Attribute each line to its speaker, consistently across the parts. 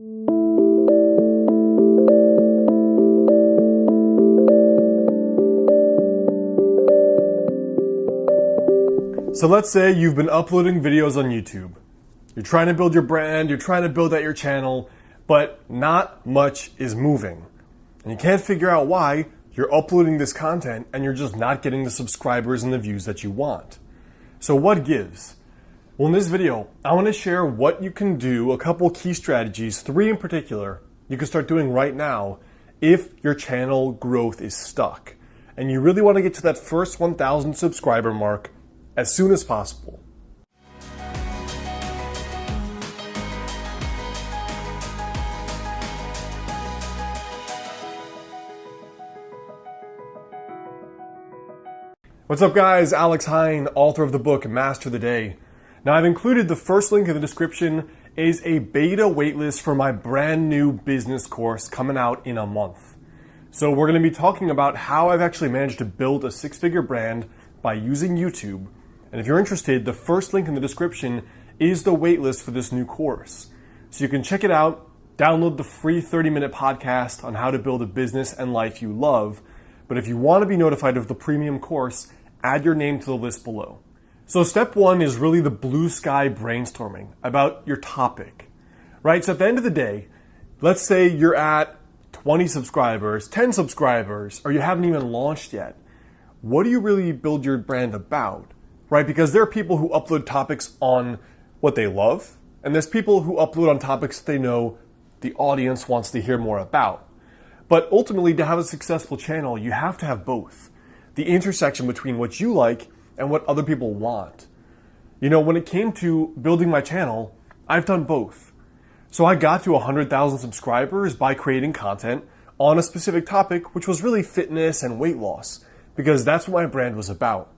Speaker 1: So let's say you've been uploading videos on YouTube. You're trying to build your brand, you're trying to build out your channel, but not much is moving. And you can't figure out why. You're uploading this content and you're just not getting the subscribers and the views that you want. So what gives? Well, in this video, I want to share what you can do, a couple key strategies, 3 in particular, you can start doing right now if your channel growth is stuck. And you really want to get to that first 1,000 subscriber mark as soon as possible. What's up guys, Alex Hine, author of the book Master the Day. Now I've included the first link in the description is a beta waitlist for my brand new business course coming out in a month. So we're going to be talking about how I've actually managed to build a 6-figure brand by using YouTube. And if you're interested, the first link in the description is the waitlist for this new course. So you can check it out, download the free 30-minute podcast on how to build a business and life you love. But if you want to be notified of the premium course, add your name to the list below. So step 1 is really the blue sky brainstorming about your topic, right? So at the end of the day, let's say you're at 20 subscribers, 10 subscribers, or you haven't even launched yet. What do you really build your brand about? Right? Because there are people who upload topics on what they love, and there's people who upload on topics they know the audience wants to hear more about. But ultimately, to have a successful channel, you have to have both. The intersection between what you like and what other people want. You know, when it came to building my channel, I've done both. So I got to 100,000 subscribers by creating content on a specific topic, which was really fitness and weight loss, because that's what my brand was about.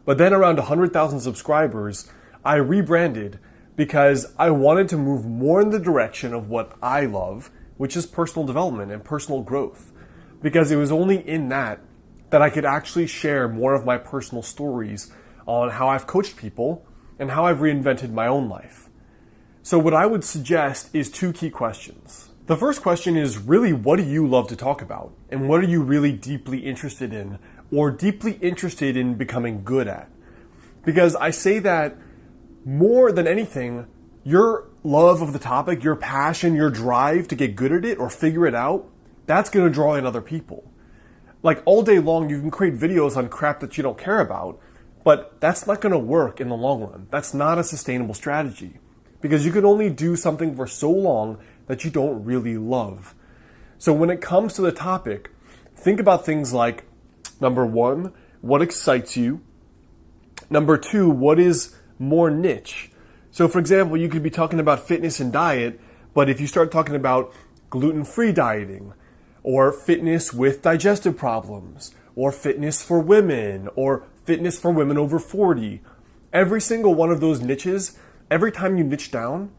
Speaker 1: But then around 100,000 subscribers, I rebranded because I wanted to move more in the direction of what I love, which is personal development and personal growth. Because it was only in that I could actually share more of my personal stories on how I've coached people and how I've reinvented my own life. So what I would suggest is 2 key questions. The first question is really, what do you love to talk about? And what are you really deeply interested in or deeply interested in becoming good at? Because I say that more than anything, your love of the topic, your passion, your drive to get good at it or figure it out, that's going to draw in other people. Like all day long, you can create videos on crap that you don't care about, but that's not going to work in the long run. That's not a sustainable strategy because you can only do something for so long that you don't really love. So when it comes to the topic, think about things like, number 1, what excites you? Number 2, what is more niche? So for example, you could be talking about fitness and diet, but if you start talking about gluten-free dieting, or fitness with digestive problems, or fitness for women, or fitness for women over 40, every single one of those niches, every time you niche down,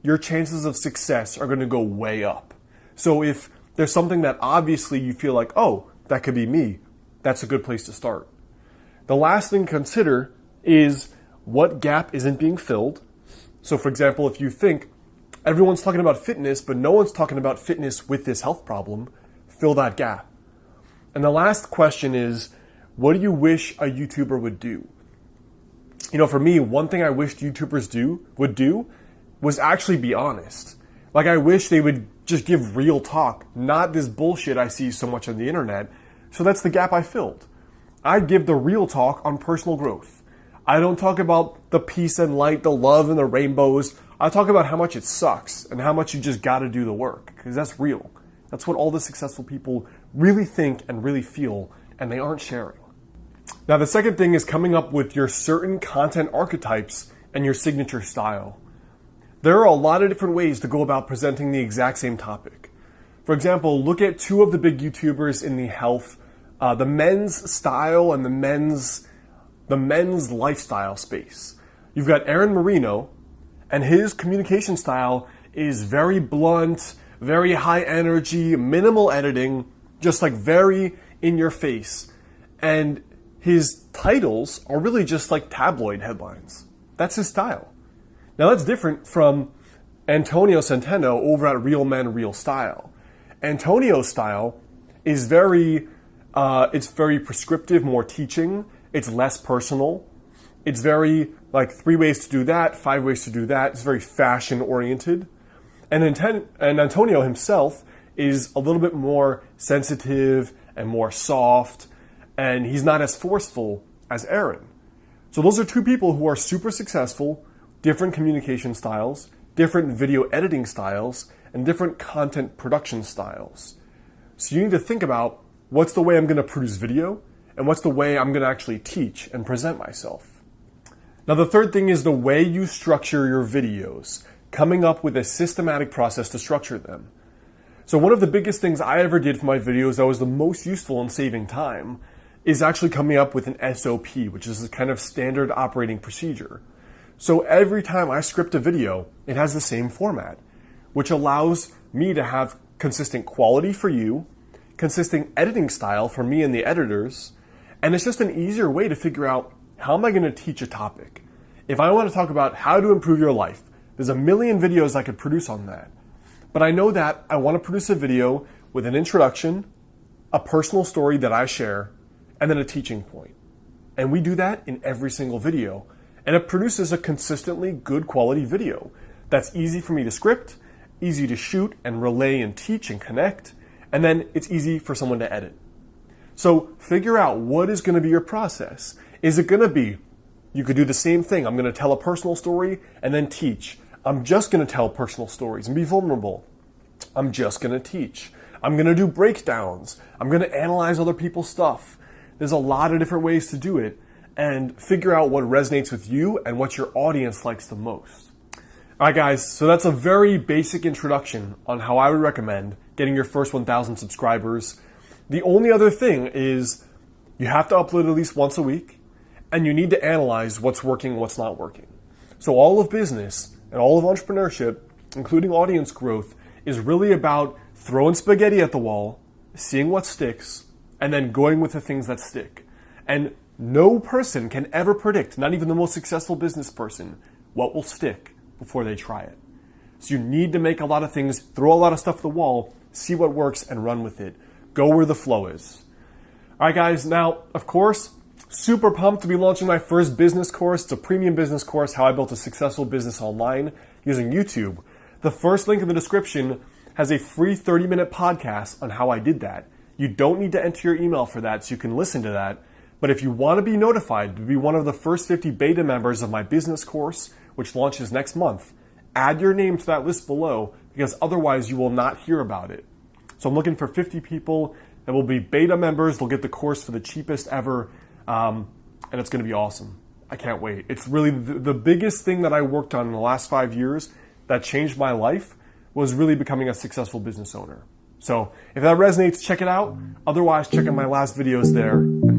Speaker 1: your chances of success are going to go way up. So if there's something that obviously you feel like, oh, that could be me, that's a good place to start. The last thing to consider is what gap isn't being filled. So for example, if you think everyone's talking about fitness, but no one's talking about fitness with this health problem, fill that gap. And the last question is, what do you wish a YouTuber would do? You know, for me, one thing I wished YouTubers would do was actually be honest. Like I wish they would just give real talk, not this bullshit I see so much on the internet. So that's the gap I filled. I give the real talk on personal growth. I don't talk about the peace and light, the love and the rainbows. I talk about how much it sucks and how much you just got to do the work, because that's real. That's what all the successful people really think and really feel, and they aren't sharing. Now, the second thing is coming up with your certain content archetypes and your signature style. There are a lot of different ways to go about presenting the exact same topic. For example, look at 2 of the big YouTubers in the health, the men's style and the men's lifestyle space. You've got Aaron Marino, and his communication style is very blunt, very high energy, minimal editing, just like very in your face. And his titles are really just like tabloid headlines. That's his style. Now that's different from Antonio Centeno over at Real Men Real Style. Antonio's style is it's very prescriptive, more teaching. It's less personal. It's very like 3 ways to do that, 5 ways to do that. It's very fashion oriented. And Antonio himself is a little bit more sensitive and more soft, and he's not as forceful as Aaron. So those are two people who are super successful, different communication styles, different video editing styles, and different content production styles. So you need to think about what's the way I'm going to produce video and what's the way I'm going to actually teach and present myself. Now the third thing is the way you structure your videos, coming up with a systematic process to structure them. So one of the biggest things I ever did for my videos that was the most useful in saving time is actually coming up with an SOP, which is a kind of standard operating procedure. So every time I script a video, it has the same format, which allows me to have consistent quality for you, consistent editing style for me and the editors, and it's just an easier way to figure out how am I going to teach a topic. If I want to talk about how to improve your life, there's a million videos I could produce on that. But I know that I want to produce a video with an introduction, a personal story that I share, and then a teaching point. And we do that in every single video. And it produces a consistently good quality video that's easy for me to script, easy to shoot and relay and teach and connect, and then it's easy for someone to edit. So figure out what is going to be your process. Is it going to be, you could do the same thing, I'm going to tell a personal story and then teach. I'm just going to tell personal stories and be vulnerable. I'm just going to teach. I'm going to do breakdowns. I'm going to analyze other people's stuff. There's a lot of different ways to do it, and figure out what resonates with you and what your audience likes the most. All right, guys, so that's a very basic introduction on how I would recommend getting your first 1,000 subscribers. The only other thing is you have to upload at least once a week, and you need to analyze what's working and what's not working. So all of business and all of entrepreneurship, including audience growth, is really about throwing spaghetti at the wall, seeing what sticks, and then going with the things that stick. And no person can ever predict, not even the most successful business person, what will stick before they try it. So you need to make a lot of things, throw a lot of stuff at the wall, see what works, and run with it. Go where the flow is. All right, guys, now, of course, super pumped to be launching my first business course. It's a premium business course, How I Built a Successful Business Online using YouTube. The first link in the description has a free 30-minute podcast on how I did that. You don't need to enter your email for that, so you can listen to that. But if you want to be notified to be one of the first 50 beta members of my business course, which launches next month, add your name to that list below, because otherwise you will not hear about it. So I'm looking for 50 people that will be beta members. They'll get the course for the cheapest ever, and it's going to be awesome. I can't wait. It's really the biggest thing that I worked on in the last 5 years that changed my life was really becoming a successful business owner. So if that resonates, check it out. Otherwise, check out my last videos there. And